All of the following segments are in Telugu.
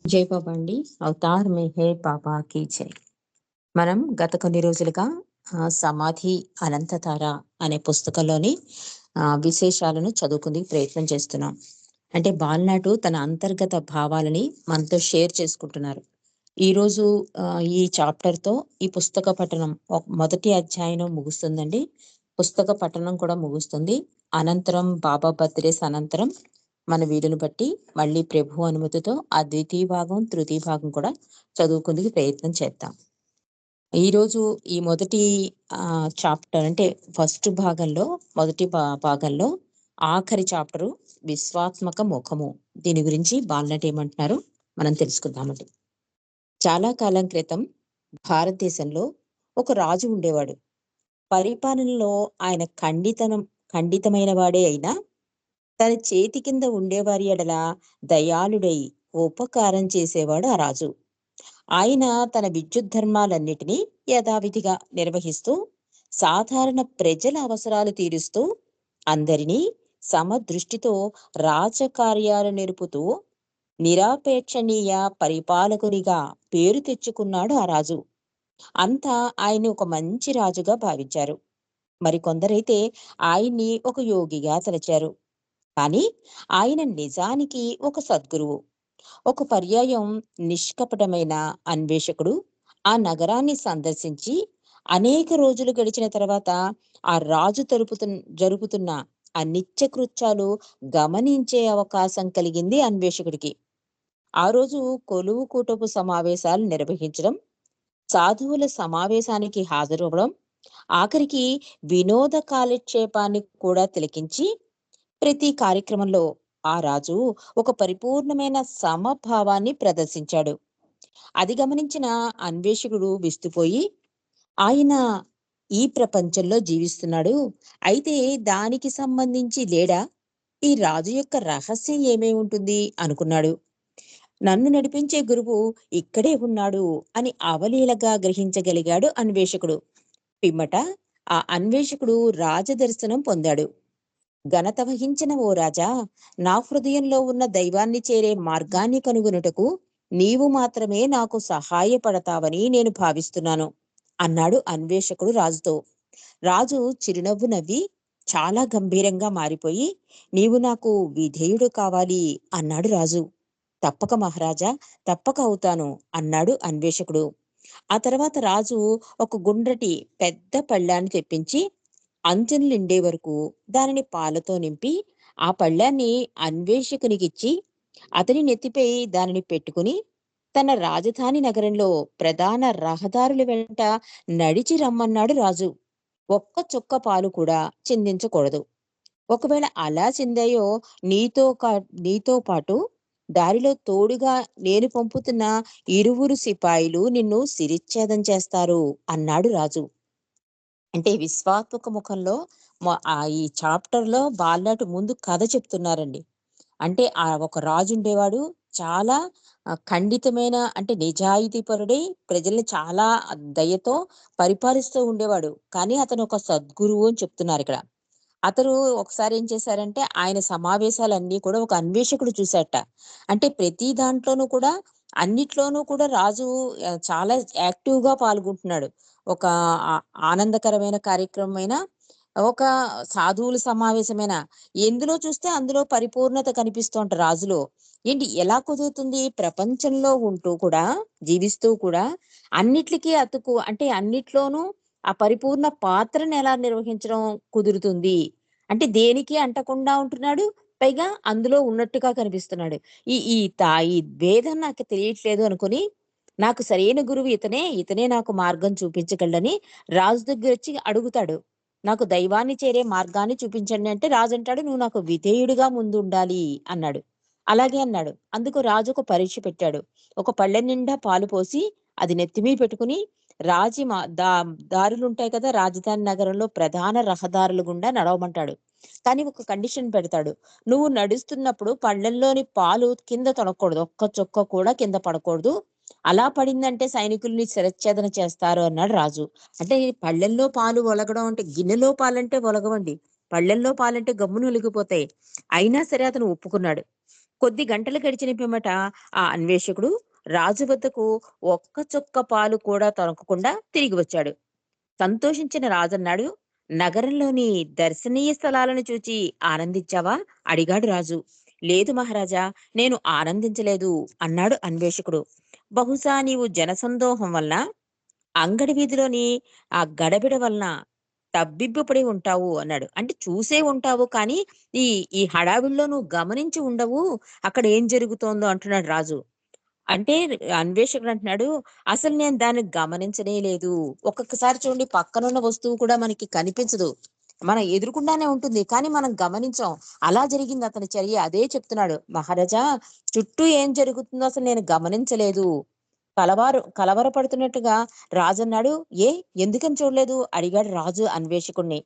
జై బాబా అండి. అవతార్ మే హే బాబా కీ జై. మనం గత కొన్ని రోజులుగా సమాధి అనంతతార అనే పుస్తకంలోని విశేషాలను చదువుకుందుకు ప్రయత్నం చేస్తున్నాం. అంటే బాల్నాటు తన అంతర్గత భావాలని మనతో షేర్ చేసుకుంటున్నారు. ఈరోజు ఈ చాప్టర్తో ఈ పుస్తక పఠనం మొదటి అధ్యాయం ముగుస్తుందండి. పుస్తక పఠనం కూడా ముగుస్తుంది. అనంతరం బాబా బర్త్డేస్ అనంతరం మన వీలుని బట్టి మళ్ళీ ప్రభు అనుమతితో ఆ ద్వితీయ భాగం తృతీయ భాగం కూడా చదువుకుందుకు ప్రయత్నం చేద్దాం. ఈరోజు ఈ మొదటి చాప్టర్ అంటే ఫస్ట్ భాగంలో మొదటి భాగంలో ఆఖరి చాప్టరు విశ్వాత్మక ముఖము. దీని గురించి బాలనటి ఏమంటున్నారు మనం తెలుసుకుందామండి. చాలా కాలం క్రితం భారతదేశంలో ఒక రాజు ఉండేవాడు. పరిపాలనలో ఆయన ఖండితమైన వాడే అయినా తన చేతి కింద ఉండేవారి ఎడల దయాళుడై ఉపకారం చేసేవాడు ఆ రాజు. ఆయన తన విద్యుత్ ధర్మాలన్నిటినీ యథావిధిగా నిర్వహిస్తూ సాధారణ ప్రజల అవసరాలు తీరుస్తూ అందరినీ సమదృష్టితో రాజకార్యాలు నేర్పుతూ నిరాపేక్షణీయ పరిపాలకునిగా పేరు తెచ్చుకున్నాడు ఆ రాజు. అంతా ఆయన ఒక మంచి రాజుగా భావించారు. మరికొందరైతే ఆయన్ని ఒక యోగిగా తలచారు. కానీ ఆయన నిజానికి ఒక సద్గురువు. ఒక పర్యాయం నిష్కపటమైన అన్వేషకుడు ఆ నగరాన్ని సందర్శించి అనేక రోజులు గడిచిన తర్వాత ఆ రాజు జరుపుతున్న ఆ నిత్యకృత్యాలు గమనించే అవకాశం కలిగింది అన్వేషకుడికి. ఆ రోజు కొలువు కూటపు సమావేశాలు నిర్వహించడం, సాధువుల సమావేశానికి హాజరవ్వడం, ఆఖరికి వినోద కాలక్షేపాన్ని కూడా తిలకించి ప్రతి కార్యక్రమంలో ఆ రాజు ఒక పరిపూర్ణమైన సమభావాన్ని ప్రదర్శించాడు. అది గమనించిన అన్వేషకుడు విస్తుపోయి, ఆయన ఈ ప్రపంచంలో జీవిస్తున్నాడు, అయితే దానికి సంబంధించి లేడా? ఈ రాజు యొక్క రహస్యం ఏమై ఉంటుంది అనుకున్నాడు. నన్ను నడిపించే గురువు ఇక్కడే ఉన్నాడు అని అవలీలగా గ్రహించగలిగాడు అన్వేషకుడు. పిమ్మట ఆ అన్వేషకుడు రాజదర్శనం పొందాడు. ఘనత వహించిన ఓ రాజా, నా హృదయంలో ఉన్న దైవాన్ని చేరే మార్గాన్ని కనుగొనుటకు నీవు మాత్రమే నాకు సహాయపడతావని నేను భావిస్తున్నాను అన్నాడు అన్వేషకుడు రాజుతో. రాజు చిరునవ్వు నవ్వి చాలా గంభీరంగా మారిపోయి, నీవు నాకు విధేయుడు కావాలి అన్నాడు రాజు. తప్పక మహారాజా, తప్పక అవుతాను అన్నాడు అన్వేషకుడు. ఆ తర్వాత రాజు ఒక గుండ్రటి పెద్ద పళ్ళాన్ని తెప్పించి అంచులు నిండే వరకు దానిని పాలతో నింపి ఆ పళ్ళాన్ని అన్వేషకునికిచ్చి అతని నెత్తిపై దానిని పెట్టుకుని తన రాజధాని నగరంలో ప్రధాన రహదారుల వెంట నడిచి రమ్మన్నాడు రాజు. ఒక్క చుక్క పాలు కూడా చిందించకూడదు. ఒకవేళ అలా చిందాయో నీతో పాటు దారిలో తోడుగా నేను పంపుతున్న ఇరువురు సిపాయిలు నిన్ను శిరచ్ఛేదం చేస్తారు అన్నాడు రాజు. అంటే విశ్వాత్మక ముఖంలో ఈ చాప్టర్ లో బాలనాటి ముందు కథ చెప్తున్నారండి. అంటే ఆ ఒక రాజు ఉండేవాడు, చాలా ఖండితమైన అంటే నిజాయితీ పరుడై ప్రజల్ని చాలా దయతో పరిపాలిస్తూ ఉండేవాడు. కానీ అతను ఒక సద్గురువు అని చెప్తున్నారు ఇక్కడ. అతను ఒకసారి ఏం చేశారంటే ఆయన సమావేశాలన్నీ కూడా ఒక అన్వేషకుడు చూశాట. అంటే ప్రతి దాంట్లోనూ కూడా అన్నిట్లోనూ కూడా రాజు చాలా యాక్టివ్ గా పాల్గొంటున్నాడు. ఒక ఆనందకరమైన కార్యక్రమమైన, ఒక సాధువుల సమావేశమైన, ఎందులో చూస్తే అందులో పరిపూర్ణత కనిపిస్తోంట రాజులో. ఏంటి ఎలా కుదురుతుంది? ప్రపంచంలో ఉంటూ కూడా, జీవిస్తూ కూడా అన్నిట్లికి అతుకు అంటే అన్నిట్లోనూ ఆ పరిపూర్ణ పాత్రను ఎలా నిర్వహించడం కుదురుతుంది? అంటే దేనికి అంటకుండా ఉంటున్నాడు. పైగా అందులో ఉన్నట్టుగా కనిపిస్తున్నాడు. ఈ భేదం నాకు తెలియట్లేదు అనుకుని, నాకు సరైన గురువు ఇతనే నాకు మార్గం చూపించగలడని రాజు దగ్గరొచ్చి అడుగుతాడు. నాకు దైవాన్ని చేరే మార్గాన్ని చూపించండి అంటే రాజు అంటాడు, నువ్వు నాకు విధేయుడిగా ముందుండాలి అన్నాడు. అలాగే అన్నాడు. అందుకు రాజు ఒక పరీక్ష పెట్టాడు. ఒక పళ్ళెం నిండా పాలు పోసి అది నెత్తిమీద పెట్టుకుని రాజి మా దా దారులుంటాయి కదా! రాజధాని నగరంలో ప్రధాన రహదారుల గుండా నడవమంటాడు. కానీ ఒక కండిషన్ పెడతాడు. నువ్వు నడుస్తున్నప్పుడు పళ్ళెంలోని పాలు కింద తొడకూడదు. ఒక్క చుక్క కూడా కింద పడకూడదు. అలా పడిందంటే సైనికుల్ని శిరచ్ఛేదన చేస్తారు అన్నాడు రాజు. అంటే పళ్ళెంలో పాలు ఒలగడం అంటే గిన్నెలో పాలంటే ఒలగవండి. పళ్ళెంలో పాలంటే గమ్మున ఒలిగిపోతాయి. అయినా సరే అతను ఒప్పుకున్నాడు. కొద్ది గంటలు గడిచిన పిమ్మట ఆ అన్వేషకుడు రాజు వద్దకు ఒక్క చుక్క పాలు కూడా తొనకకుండా తిరిగి వచ్చాడు. సంతోషించిన రాజన్నాడు, "నగరంలోని దర్శనీయ స్థలాలను చూచి ఆనందించావా?" అడిగాడు రాజు. "లేదు మహారాజా, నేను ఆనందించలేదు" అన్నాడు అన్వేషకుడు. "బహుశా నీవు జనసందోహం వలన, అంగడి వీధిలోని ఆ గడబిడ వలన తబ్బిబ్బుపడి ఉంటావు" అన్నాడు. అంటే చూసే ఉంటావు కానీ, ఈ ఈ హడావిడిలో నువ్వు గమనించి ఉండవు అక్కడ ఏం జరుగుతోందో అంటున్నాడు రాజు. అంటే అన్వేషకుడు అంటున్నాడు, "అసలు నేను దాన్ని గమనించనే లేదు." ఒక్కొక్కసారి చూడండి, పక్కనున్న వస్తువు కూడా మనకి కనిపించదు. మన ఎదురుగుండానే ఉంటుంది. కానీ మనం గమనించం. అలా జరిగింది అతని చర్య. అదే చెప్తున్నాడు. "మహారాజా, చుట్టూ ఏం జరుగుతుందో అసలు నేను గమనించలేదు." కలవరపడుతున్నట్టుగా రాజన్నాడు. "ఏ ఎందుకని చూడలేదు?" అడిగాడు రాజు అన్వేషకుడిని.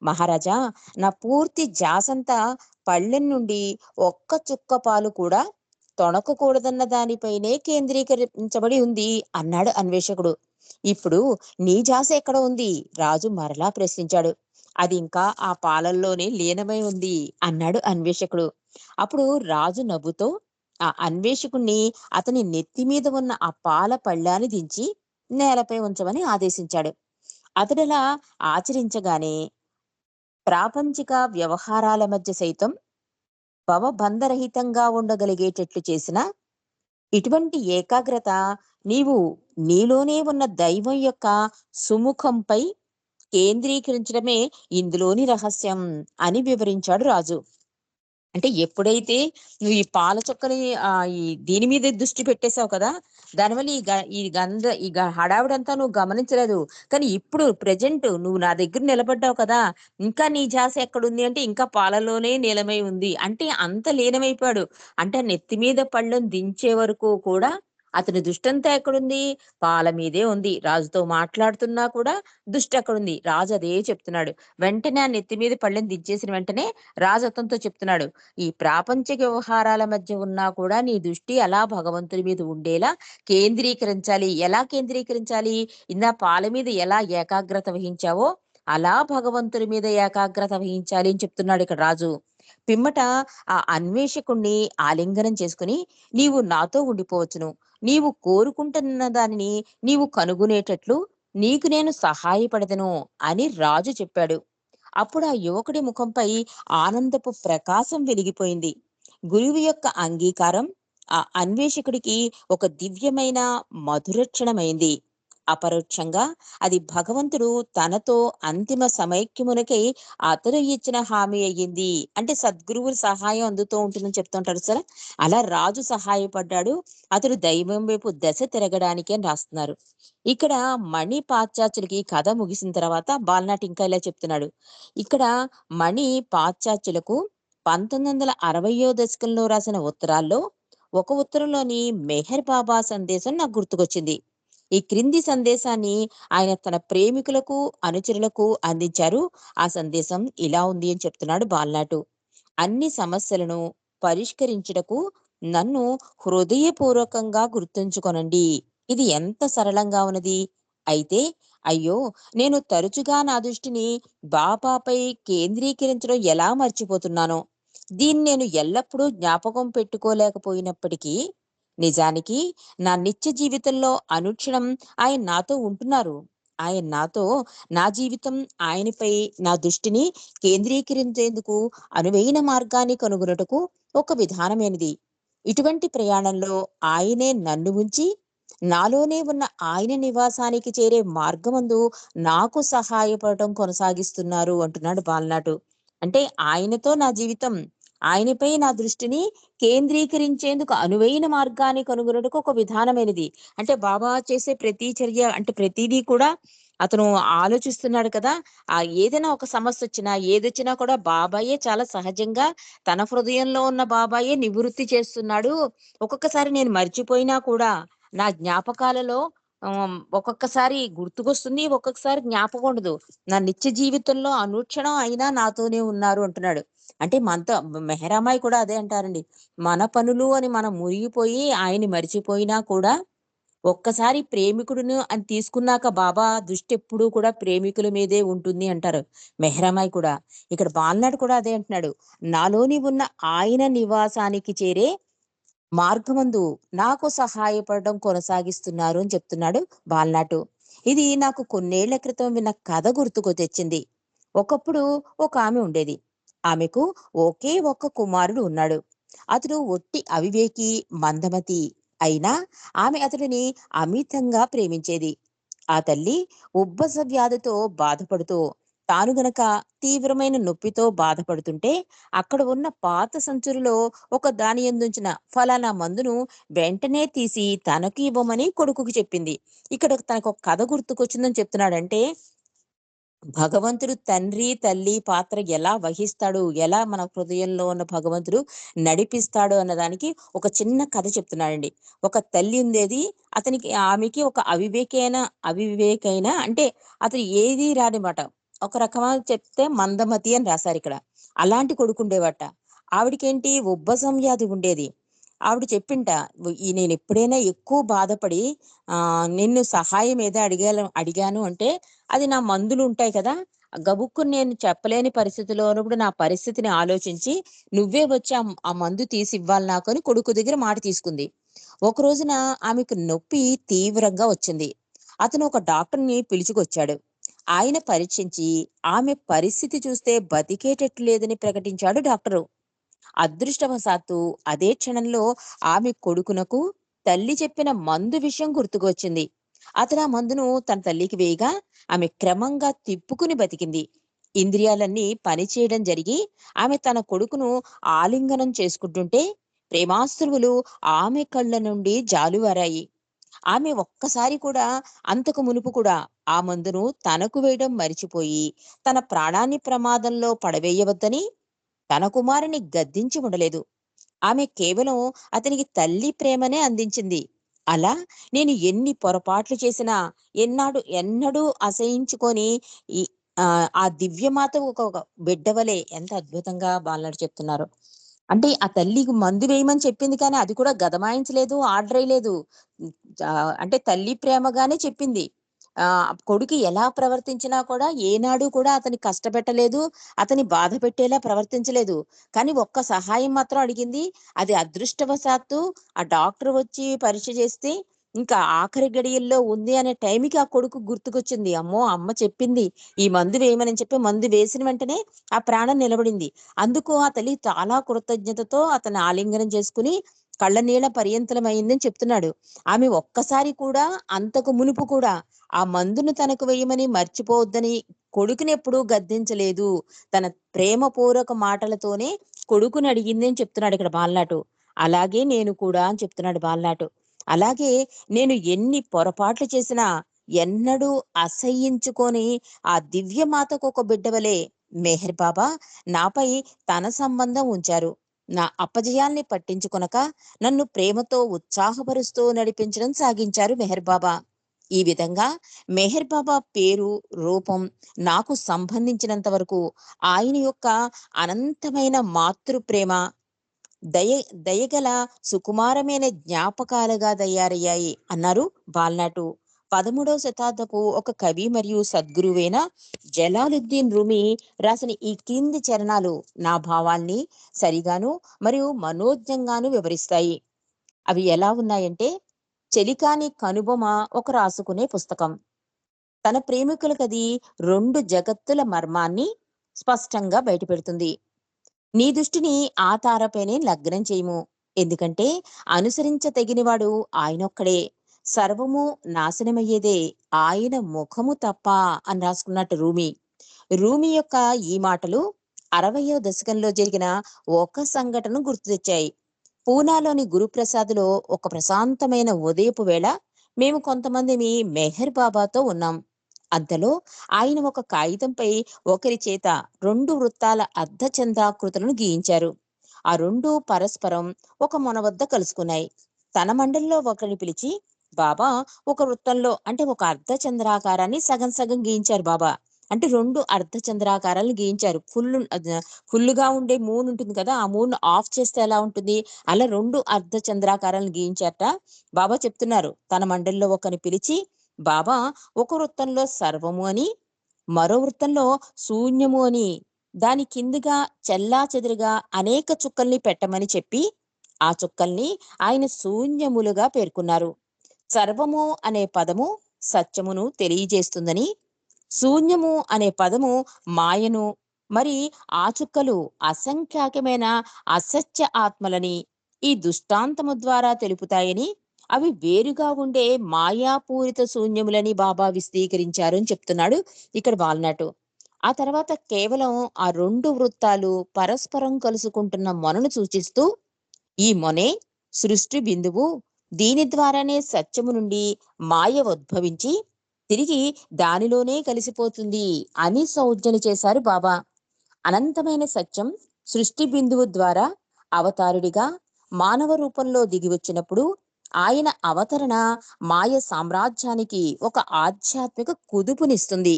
"మహారాజా, నా పూర్తి ధ్యాసంతా పళ్ళెం నుండి ఒక్క చుక్క పాలు కూడా తొణకకూడదన్న దానిపైనే కేంద్రీకరించబడి ఉంది" అన్నాడు అన్వేషకుడు. "ఇప్పుడు నీ ధ్యాస ఎక్కడ ఉంది?" రాజు మరలా ప్రశ్నించాడు. "అది ఇంకా ఆ పాలల్లోనే లీనమై ఉంది" అన్నాడు అన్వేషకుడు. అప్పుడు రాజు నవ్వుతో ఆ అన్వేషకుణ్ణి అతని నెత్తి మీద ఉన్న ఆ పాల పళ్ళాన్ని దించి నేలపై ఉంచమని ఆదేశించాడు. అతడలా ఆచరించగానే ప్రాపంచిక వ్యవహారాల మధ్య సైతం భవబంధరహితంగా ఉండగలిగేటట్లు చేసిన ఇటువంటి ఏకాగ్రత నీవు నీలోనే ఉన్న దైవం యొక్క సుముఖంపై కేంద్రీకరించడమే ఇందులోని రహస్యం అని వివరించాడు రాజు. అంటే ఎప్పుడైతే నువ్వు ఈ పాల చుక్కని ఈ దీని మీద దృష్టి పెట్టేసావు కదా! దానివల్ల ఈ హడావిడంతా నువ్వు గమనించలేదు. కానీ ఇప్పుడు ప్రెజెంట్ నువ్వు నా దగ్గర నిలబడ్డావు కదా! ఇంకా నీ ధ్యాస ఎక్కడుంది అంటే, ఇంకా పాలలోనే లీనమై ఉంది. అంటే అంత లీనమైపోయాడు. అంటే నెత్తి మీద పళ్ళెం దించే వరకు కూడా అతని దృష్టంతా ఎక్కడుంది? పాల మీదే ఉంది. రాజుతో మాట్లాడుతున్నా కూడా దృష్టెక్కడుంది? రాజు అదే చెప్తున్నాడు. వెంటనే ఆ నెత్తి మీద పళ్ళెం దించేసిన వెంటనే రాజు అతనితో చెప్తున్నాడు. "ఈ ప్రాపంచిక వ్యవహారాల మధ్య ఉన్నా కూడా నీ దృష్టి అలా భగవంతుడి మీద ఉండేలా కేంద్రీకరించాలి." ఎలా కేంద్రీకరించాలి? పాల మీద ఎలా ఏకాగ్రత వహించావో, అలా భగవంతుడి మీద ఏకాగ్రత వహించాలి అని చెప్తున్నాడు ఇక్కడ రాజు. పిమ్మట ఆ అన్వేషకుణ్ణి ఆలింగనం చేసుకొని, "నీవు నాతో ఉండిపోవచ్చును. నీవు కోరుకుంటున్న దానిని నీవు కనుగొనేటట్లు నీకు నేను సహాయపడదను" అని రాజు చెప్పాడు. అప్పుడు ఆ యువకుడి ముఖంపై ఆనందపు ప్రకాశం వెలిగిపోయింది. గురువు యొక్క అంగీకారం ఆ అన్వేషకుడికి ఒక దివ్యమైన మధురక్షణమైంది. అపరోక్షంగా అది భగవంతుడు తనతో అంతిమ సమైక్యమునకై అతడు ఇచ్చిన హామీ అయ్యింది. అంటే సద్గురువుల సహాయం అందుతూ ఉంటుందని చెప్తుంటారు సరే. అలా రాజు సహాయపడ్డాడు. అతడు దైవం వైపు దశ తిరగడానికి అని రాస్తున్నారు. ఇక్కడ మణి పాశ్చాత్యులకి కథ ముగిసిన తర్వాత బాలనాటి ఇంకా ఇలా చెప్తున్నాడు. ఇక్కడ మణి పాశ్చాత్యులకు 1960 దశకంలో రాసిన ఉత్తరాల్లో ఒక ఉత్తరంలోని మెహర్ బాబా సందేశం నాకు గుర్తుకొచ్చింది. ఈ క్రింది సందేశాన్ని ఆయన తన ప్రేమికులకు, అనుచరులకు అందించారు. ఆ సందేశం ఇలా ఉంది అని చెప్తున్నాడు బాలనాటు. "అన్ని సమస్యలను పరిష్కరించుటకు నన్ను హృదయపూర్వకంగా గుర్తుంచుకొనండి." ఇది ఎంత సరళంగా ఉన్నది. అయితే అయ్యో, నేను తరచుగా నా దృష్టిని బాబాపై కేంద్రీకరించడం ఎలా మర్చిపోతున్నానో! దీన్ని నేను ఎల్లప్పుడూ జ్ఞాపకం పెట్టుకోలేకపోయినప్పటికీ, నిజానికి నా నిత్య జీవితంలో అనుక్షణం ఆయన నాతో ఉంటున్నారు. ఆయన నాతో నా జీవితం ఆయనపై నా దృష్టిని కేంద్రీకరించేందుకు అనువైన మార్గాన్ని కనుగొనుటకు ఒక విధానమైనది. ఇటువంటి ప్రయాణంలో ఆయనే నన్ను ఉంచి, నాలోనే ఉన్న ఆయన నివాసానికి చేరే మార్గమందు నాకు సహాయపడటం కొనసాగిస్తున్నారు అంటున్నాడు బాలనాటు. అంటే ఆయనతో నా జీవితం, ఆయనపై నా దృష్టిని కేంద్రీకరించేందుకు అనువైన మార్గాన్ని కనుగొనుటకు ఒక విధానమైనది. అంటే బాబా చేసే ప్రతి చర్య అంటే ప్రతీదీ కూడా అతను ఆలోచిస్తున్నాడు కదా! ఏదైనా ఒక సమస్యొచ్చినా, ఏదొచ్చినా కూడా బాబాయే చాలా సహజంగా తన హృదయంలో ఉన్న బాబాయే నివృత్తి చేస్తున్నాడు. ఒక్కొక్కసారి నేను మర్చిపోయినా కూడా నా జ్ఞాపకాలలో ఒక్కొక్కసారి గుర్తుకొస్తుంది. ఒక్కొక్కసారి జ్ఞాపకం ఉండదు. నా నిత్య జీవితంలో అనుక్షణం అయినా నాతోనే ఉన్నారు అంటున్నాడు. అంటే మనతో మెహరామాయి కూడా అదే అంటారండి. మన పనులు అని మనం మునిగిపోయి ఆయన్ని మరిచిపోయినా కూడా ఒక్కసారి ప్రేమికుడును అని తీసుకున్నాక బాబా దృష్టి ఎప్పుడూ కూడా ప్రేమికుల మీదే ఉంటుంది అంటారు. మెహ్రామాయి కూడా. ఇక్కడ బాలనాడు కూడా అదే అంటున్నాడు. నాలోని ఉన్న ఆయన నివాసానికి చేరే మార్గమందు నాకు సహాయపడడం కొనసాగిస్తున్నారు అని చెప్తున్నాడు బాలనాటు. ఇది నాకు కొన్నేళ్ల క్రితం విన్న కథ గుర్తుకు తెచ్చింది. ఒకప్పుడు ఒక ఆమె ఉండేది. ఆమెకు ఒకే ఒక్క కుమారుడు ఉన్నాడు. అతడు ఒట్టి అవివేకి, మందమతి అయినా ఆమె అతడిని అమితంగా ప్రేమించేది. ఆ తల్లి ఉబ్బస వ్యాధితో బాధపడుతూ తాను గనక తీవ్రమైన నొప్పితో బాధపడుతుంటే అక్కడ ఉన్న పాత సంచులలో ఒక దాని యందుంచిన ఫలానా మందును వెంటనే తీసి తనకు ఇవ్వమని కొడుకుకి చెప్పింది. ఇక్కడ తనకు ఒక కథ గుర్తుకొచ్చిందని చెప్తున్నాడంటే భగవంతుడు తండ్రి, తల్లి పాత్ర ఎలా వహిస్తాడు, ఎలా మన హృదయంలో ఉన్న భగవంతుడు నడిపిస్తాడు అన్నదానికి ఒక చిన్న కథ చెప్తున్నాడండి. ఒక తల్లి ఉండేది. ఆమెకి ఒక అవివేకైన అంటే అతను ఏది రానిమాట. ఒక రకమైన చెప్తే మందమతి అని రాశారిక్కడ. అలాంటి కొడుకుండేవాట. ఆవిడకేంటి ఉబ్బసం వ్యాధి ఉండేది. ఆవిడ చెప్పింట, నేనెప్పుడైనా ఎక్కువ బాధపడి నిన్ను సహాయం ఏదో అడిగాను అంటే అది నా మందులుంటాయి కదా! గబుక్కున నేను చెప్పలేని పరిస్థితిలో ఉన్నప్పుడు నా పరిస్థితిని ఆలోచించి, నువ్వే వచ్చి ఆ మందు తీసివ్వాలి నాకు అని కొడుకు దగ్గర మాట తీసుకుంది. ఒక రోజున ఆమెకు నొప్పి తీవ్రంగా వచ్చింది. అతను ఒక డాక్టర్‌ని పిలుచుకొచ్చాడు. ఆయన పరీక్షించి, ఆమె పరిస్థితి చూస్తే బతికేటట్టు లేదని ప్రకటించాడు డాక్టరు. అదృష్టవశాత్తు అదే క్షణంలో ఆమె కొడుకునకు తల్లి చెప్పిన మందు విషయం గుర్తుకొచ్చింది. అతను ఆ మందును తన తల్లికి వేయగా ఆమె క్రమంగా తిప్పుకుని బతికింది. ఇంద్రియాలన్నీ పనిచేయడం జరిగి ఆమె తన కొడుకును ఆలింగనం చేసుకుంటుంటే ప్రేమాశ్రువులు ఆమె కళ్ళ నుండి జాలువారాయి. ఆమె ఒక్కసారి కూడా అంతకు మునుపు కూడా ఆ మందును తనకు వేయడం మరిచిపోయి తన ప్రాణాన్ని ప్రమాదంలో పడవేయవద్దని తన కుమారుని గద్దించి ఉండలేదు. ఆమె కేవలం అతనికి తల్లి ప్రేమనే అందించింది. అలా నేను ఎన్ని పొరపాట్లు చేసినా ఎన్నడూ అసహించుకొని ఈ ఆ దివ్యమాత ఒక బిడ్డవలే ఎంత అద్భుతంగా బాలనాడు చెప్తున్నారు. అంటే ఆ తల్లికి మందు వేయమని చెప్పింది కానీ అది కూడా గదమాయించలేదు, ఆర్డరేయలేదు. అంటే తల్లి ప్రేమగానే చెప్పింది. కొడుకు ఎలా ప్రవర్తించినా కూడా ఏనాడు కూడా అతన్ని కష్టపెట్టలేదు. అతన్ని బాధ పెట్టేలా ప్రవర్తించలేదు. కానీ ఒక్క సహాయం మాత్రం అడిగింది. అది అదృష్టవశాత్తు ఆ డాక్టర్ వచ్చి పరీక్ష చేస్తే ఇంకా ఆఖరి గడియల్లో ఉంది అనే టైంకి ఆ కొడుకు గుర్తుకొచ్చింది. అమ్మో! అమ్మ చెప్పింది ఈ మందు వేయమని చెప్పి మందు వేసిన వెంటనే ఆ ప్రాణం నిలబడింది. అందుకు ఆ తల్లి చాలా కృతజ్ఞతతో అతన్ని ఆలింగనం చేసుకుని కళ్ళనీళ్ల పర్యంతలమైందని చెప్తున్నాడు. ఆమె ఒక్కసారి కూడా అంతకు మునుపు కూడా ఆ మందును తనకు వేయమని మర్చిపోవద్దని కొడుకునెప్పుడూ గద్దించలేదు. తన ప్రేమపూర్వక మాటలతోనే కొడుకుని అడిగింది అని చెప్తున్నాడు ఇక్కడ బాలనాటు. అలాగే నేను కూడా అని చెప్తున్నాడు బాలనాటు. అలాగే నేను ఎన్ని పొరపాట్లు చేసినా ఎన్నడూ అసహ్యించుకొని ఆ దివ్యమాతకు ఒక బిడ్డవలే మెహర్ బాబా నాపై తన సంబంధం ఉంచారు. నా అపజయాల్ని పట్టించుకొనక నన్ను ప్రేమతో ఉత్సాహపరుస్తూ నడిపించడం సాగించారు మెహర్ బాబా. ఈ విధంగా మెహర్ బాబా పేరు, రూపం నాకు సంబంధించినంత వరకు ఆయన యొక్క అనంతమైన మాతృప్రేమ, దయ దయగల సుకుమారమైన జ్ఞాపకాలుగా తయారయ్యాయి అన్నారు బాల్నాటు. 13వ శతాబ్దపు ఒక కవి మరియు సద్గురువైన జలాలుద్దీన్ రూమి రాసిన ఈ కింది చరణాలు నా భావాల్ని సరిగాను మరియు మనోజ్ఞంగాను వివరిస్తాయి. అవి ఎలా ఉన్నాయంటే, చెలికాని కనుబొమ ఒక రాసుకునే పుస్తకం. తన ప్రేమికులకది 2 జగత్తుల మర్మాన్ని స్పష్టంగా బయటపెడుతుంది. నీ దృష్టిని ఆ తారపైనే లగ్నం చేయము. ఎందుకంటే అనుసరించతగినవాడు ఆయనొక్కడే. సర్వము నాశనమయ్యేదే ఆయన ముఖము తప్ప అని రాసుకున్నట్టు రూమి. రూమి యొక్క ఈ మాటలు 60వ దశకంలో జరిగిన ఒక సంఘటనను గుర్తు తెచ్చాయి. పూనాలోని గురుప్రసాద్‌లో ఒక ప్రశాంతమైన ఉదయపు వేళ మేము కొంతమందిమి మెహర్ బాబాతో ఉన్నాం. అంతలో ఆయన ఒక కాగితంపై ఒకరి చేత 2 వృత్తాల అర్ధచంద్రాకృతులను గీయించారు. ఆ 2 పరస్పరం ఒక మొన వద్ద కలుసుకున్నాయి. తన మండలిలో ఒకరిని పిలిచి, బాబా ఒక వృత్తంలో అంటే ఒక అర్ధచంద్రాకారాన్ని సగం సగం గీయించారు బాబా. అంటే 2 అర్ధచంద్రాకారాలను గీయించారు. ఫుల్లుగా ఉండే మూన్ ఉంటుంది కదా! ఆ మూన్ ఆఫ్ చేస్తే ఎలా ఉంటుంది? అలా 2 అర్ధచంద్రాకారాలను గీయించారట. బాబా చెప్తున్నారు తన మండలిలో ఒకరిని పిలిచి, బాబా ఒక వృత్తంలో సర్వము అని, మరో వృత్తంలో శూన్యము అని, దాని కిందుగా చెల్లాచెదురుగా అనేక చుక్కల్ని పెట్టమని చెప్పి, ఆ చుక్కల్ని ఆయన శూన్యములుగా పేర్కొన్నారు. సర్వము అనే పదము సత్యమును తెలియజేస్తుందని, శూన్యము అనే పదము మాయను, మరి ఆ చుక్కలు అసంఖ్యాకమైన అసత్య ఆత్మలని ఈ దృష్టాంతము ద్వారా తెలుపుతాయని, అవి వేరుగా ఉండే మాయాపూరిత శూన్యములని బాబా విశదీకరించారు అని చెప్తున్నాడు ఇక్కడ వాల్నాటు. ఆ తర్వాత కేవలం ఆ 2 వృత్తాలు పరస్పరం కలుసుకుంటున్న మొనను సూచిస్తూ, ఈ మొనే సృష్టి బిందువు. దీని ద్వారానే సత్యము నుండి మాయ ఉద్భవించి తిరిగి దానిలోనే కలిసిపోతుంది అని సౌజ్ఞన చేశారు బాబా. అనంతమైన సత్యం సృష్టి బిందువు ద్వారా అవతారుడిగా మానవ రూపంలో దిగివచ్చినప్పుడు ఆయన అవతరణ మాయ సామ్రాజ్యానికి ఒక ఆధ్యాత్మిక కుదుపునిస్తుంది.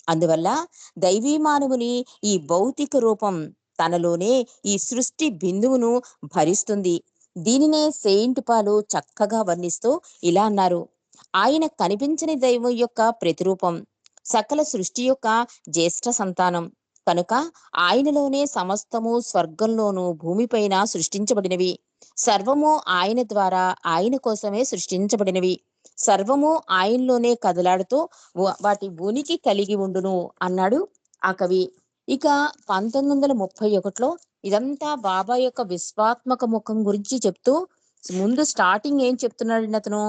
అందువల్ల దైవీ మానవుని ఈ భౌతిక రూపం తనలోనే ఈ సృష్టి బిందువును భరిస్తుంది. దీనినే సెయింట్ పాలు చక్కగా వర్ణిస్తూ ఇలా అన్నారు: ఆయన కనిపించని దైవం యొక్క ప్రతిరూపం, సకల సృష్టి యొక్క జ్యేష్ఠ సంతానం కనుక ఆయనలోనే సమస్తము స్వర్గంలోను భూమిపైన సృష్టించబడినవి. సర్వము ఆయన ద్వారా ఆయన కోసమే సృష్టించబడినవి. సర్వము ఆయనలోనే కదలాడుతూ వాటి ఉనికి కలిగి ఉండును అన్నాడు ఆ కవి. ఇక 1931లో ఇదంతా బాబా యొక్క విశ్వాత్మక ముఖం గురించి చెప్తూ ముందు స్టార్టింగ్ ఏం చెప్తున్నాడండి అతను?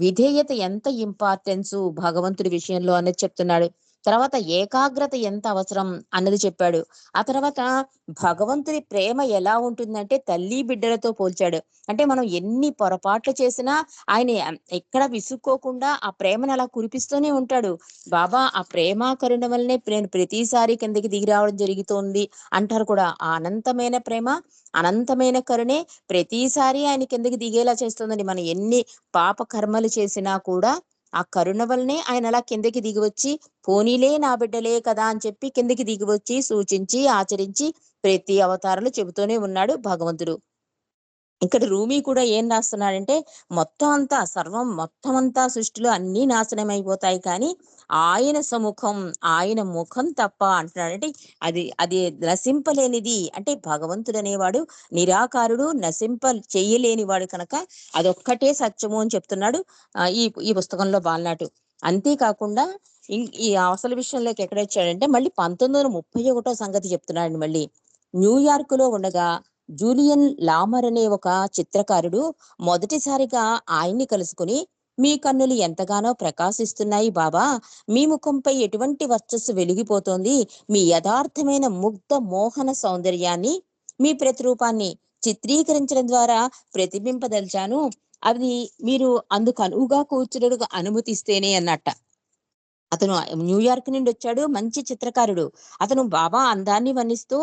విధేయత ఎంత ఇంపార్టెన్స్ భగవంతుడి విషయంలో అనేది చెప్తున్నాడు. తర్వాత ఏకాగ్రత ఎంత అవసరం అన్నది చెప్పాడు. ఆ తర్వాత భగవంతుడి ప్రేమ ఎలా ఉంటుందంటే తల్లి బిడ్డలతో పోల్చాడు. అంటే మనం ఎన్ని పొరపాట్లు చేసినా ఆయన ఎక్కడ విసుక్కోకుండా ఆ ప్రేమను అలా కురిపిస్తూనే ఉంటాడు. బాబా ఆ ప్రేమ కరుణ వల్లనే నేను ప్రతిసారి కిందకి దిగి రావడం జరుగుతోంది అంటారు కూడా. ఆ అనంతమైన ప్రేమ, అనంతమైన కరుణే ప్రతిసారి ఆయన కిందకి దిగేలా చేస్తుందండి. మనం ఎన్ని పాప కర్మలు చేసినా కూడా ఆ కరుణ వల్లనే ఆయన అలా కిందకి దిగివచ్చి, పోనీలే నా బిడ్డలే కదా అని చెప్పి కిందకి దిగివచ్చి సూచించి ఆచరించి ప్రతి అవతారంలో చెబుతూనే ఉన్నాడు భగవంతుడు. ఇక్కడ రూమీ కూడా ఏం రాస్తున్నాడంటే, మొత్తం అంతా సర్వం మొత్తం అంతా సృష్టిలో అన్నీ నాశనం అయిపోతాయి కానీ ఆయన సముఖం, ఆయన ముఖం తప్ప అంటున్నాడు. అంటే అది అది నశింపలేనిది. అంటే భగవంతుడు అనేవాడు నిరాకారుడు, చేయలేనివాడు కనుక అదొక్కటే సత్యము అని చెప్తున్నాడు ఈ ఈ పుస్తకంలో బాలనాటు. అంతేకాకుండా ఈ అసలు విషయంలోకి ఎక్కడొచ్చాడంటే మళ్ళీ 1931 సంగతి చెప్తున్నాడు మళ్ళీ. న్యూయార్క్ లో ఉండగా జూలియన్ లామర్ అనే ఒక చిత్రకారుడు మొదటిసారిగా ఆయన్ని కలుసుకుని, మీ కన్నులు ఎంతగానో ప్రకాశిస్తున్నాయి బాబా, మీ ముఖంపై ఎటువంటి వర్చస్సు వెలిగిపోతోంది, మీ యథార్థమైన ముగ్ధ మోహన సౌందర్యాన్ని, మీ ప్రతిరూపాన్ని చిత్రీకరించడం ద్వారా ప్రతిబింపదలిచాను. అది మీరు అందుకు అనువుగా కూర్చున్నట్టుగా అనుమతిస్తేనే అన్నట్ట. అతను న్యూయార్క్ నుండి వచ్చాడు. మంచి చిత్రకారుడు. అతను బాబా అందాన్ని వర్ణిస్తూ,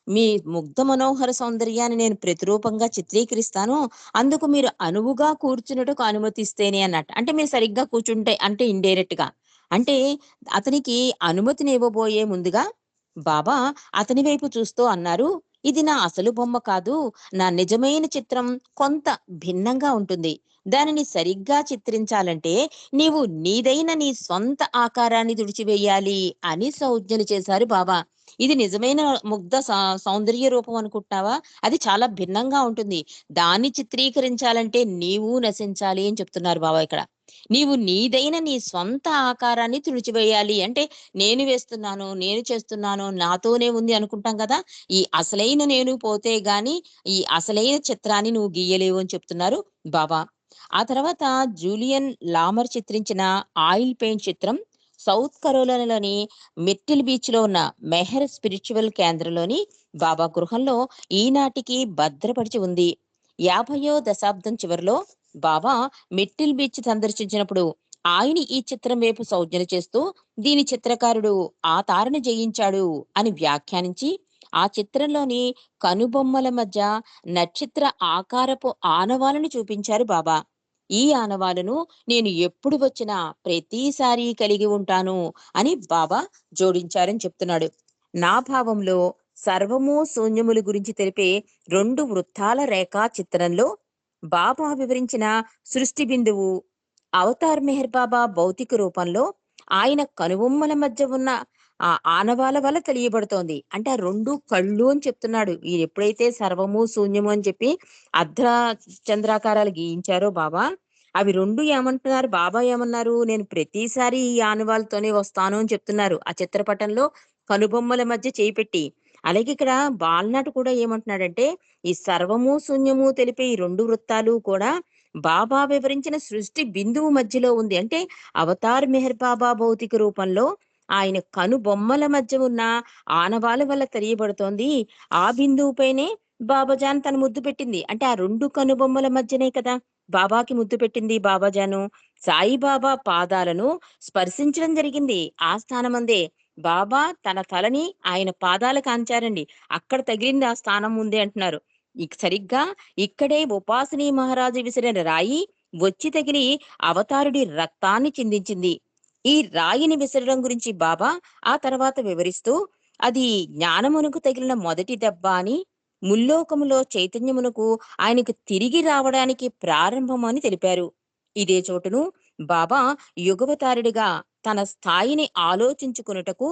మీ ముగ్ధ మనోహర సౌందర్యాన్ని నేను ప్రతిరూపంగా చిత్రీకరిస్తాను. అందుకు మీరు అనువుగా కూర్చున్నట్టుకు అనుమతిస్తేనే అన్నట్టు. అంటే మీరు సరిగ్గా కూర్చుంటే అంటే ఇండైరెక్ట్‌గా. అంటే అతనికి అనుమతిని ఇవ్వబోయే ముందుగా బాబా అతని వైపు చూస్తూ అన్నారు, ఇది నా అసలు బొమ్మ కాదు. నా నిజమైన చిత్రం కొంత భిన్నంగా ఉంటుంది. దానిని సరిగ్గా చిత్రించాలంటే నీవు నీదైన నీ స్వంత ఆకారాన్ని తుడిచివేయాలి అని సౌజ్ఞలు చేశారు బాబా. ఇది నిజమైన ముగ్ధ సౌందర్య రూపం అనుకుంటున్నావా? అది చాలా భిన్నంగా ఉంటుంది. దాన్ని చిత్రీకరించాలంటే నీవు నశించాలి అని చెప్తున్నారు బాబా ఇక్కడ. నీవు నీదైన నీ స్వంత ఆకారాన్ని తుడిచివేయాలి. అంటే నేను వేస్తున్నాను, నేను చేస్తున్నాను, నాతోనే ఉంది అనుకుంటాం కదా! ఈ అసలైన నేను పోతే గాని ఈ అసలైన చిత్రాన్ని నువ్వు గీయలేవు అని చెప్తున్నారు బాబా. ఆ తర్వాత జూలియన్ లామర్ చిత్రించిన ఆయిల్ పెయింట్ చిత్రం సౌత్ కరోలినాలోని మిర్టిల్ బీచ్ లో ఉన్న మెహర్ స్పిరిచువల్ కేంద్రంలోని బాబా గృహంలో ఈనాటికి భద్రపరిచి ఉంది. 50వ దశాబ్దం చివరిలో బాబా మిట్టిల్ బీచ్ సందర్శించినప్పుడు ఆయన ఈ చిత్రం వైపు సౌజ్ఞన చేస్తూ, దీని చిత్రకారుడు ఆ తారను జయించాడు అని వ్యాఖ్యానించి, ఆ చిత్రంలోని కనుబొమ్మల మధ్య నక్షత్ర ఆకారపు ఆనవాలను చూపించారు బాబా. ఈ ఆనవాలును నేను ఎప్పుడు వచ్చినా ప్రతిసారి కలిగి ఉంటాను అని బాబా జోడించారని చెప్తున్నాడు. నా భావంలో సర్వము శూన్యములు గురించి తెలిపే 2 వృత్తాల రేఖా చిత్రంలో బాబా వివరించిన సృష్టి బిందువు అవతార్ మెహర్ బాబా భౌతిక రూపంలో ఆయన కనుబొమ్మల మధ్య ఉన్న ఆ ఆనవాల వల్ల తెలియబడుతోంది. అంటే ఆ 2 కళ్ళు అని చెప్తున్నాడు. ఈ ఎప్పుడైతే సర్వము శూన్యము అని చెప్పి అర్ధ చంద్రాకారాలు గీయించారో బాబా, అవి 2 ఏమంటున్నారు? బాబా ఏమన్నారు? నేను ప్రతిసారి ఈ ఆనవాళ్ళతోనే వస్తాను అని చెప్తున్నారు. ఆ చిత్రపటంలో కనుబొమ్మల మధ్య చేయి పెట్టి. అలాగే ఇక్కడ బాలనాటు కూడా ఏమంటున్నాడంటే, ఈ సర్వము శూన్యము తెలిపే ఈ 2 వృత్తాలు కూడా బాబా వివరించిన సృష్టి బిందువు మధ్యలో ఉంది. అంటే అవతార్ మెహర్ బాబా భౌతిక రూపంలో ఆయన కనుబొమ్మల మధ్య ఉన్న ఆనవాల వల్ల తెలియబడుతోంది. ఆ బిందువుపైనే బాబాజాన్ తన ముద్దు పెట్టింది. అంటే ఆ 2 కనుబొమ్మల మధ్యనే కదా బాబాకి ముద్దు పెట్టింది బాబాజాను. సాయిబాబా పాదాలను స్పర్శించడం జరిగింది. ఆ స్థానమందే. బాబా తన తలని ఆయన పాదాలకు ఆంచారండి. అక్కడ తగిలింది ఆ స్థానం ముందే అంటున్నారు. సరిగ్గా ఇక్కడే ఉపాసనీ మహారాజు విసిరిన రాయి వచ్చి తగిలి అవతారుడి రక్తాన్ని చిందించింది. ఈ రాయిని విసరడం గురించి బాబా ఆ తర్వాత వివరిస్తూ, అది జ్ఞానమునకు తగిలిన మొదటి దెబ్బ అని, ముల్లోకములో చైతన్యమునకు ఆయనకు తిరిగి రావడానికి ప్రారంభం అని తెలిపారు. ఇదే చోటును బాబా యుగవతారుడిగా తన స్థాయిని ఆలోచించుకొనుటకు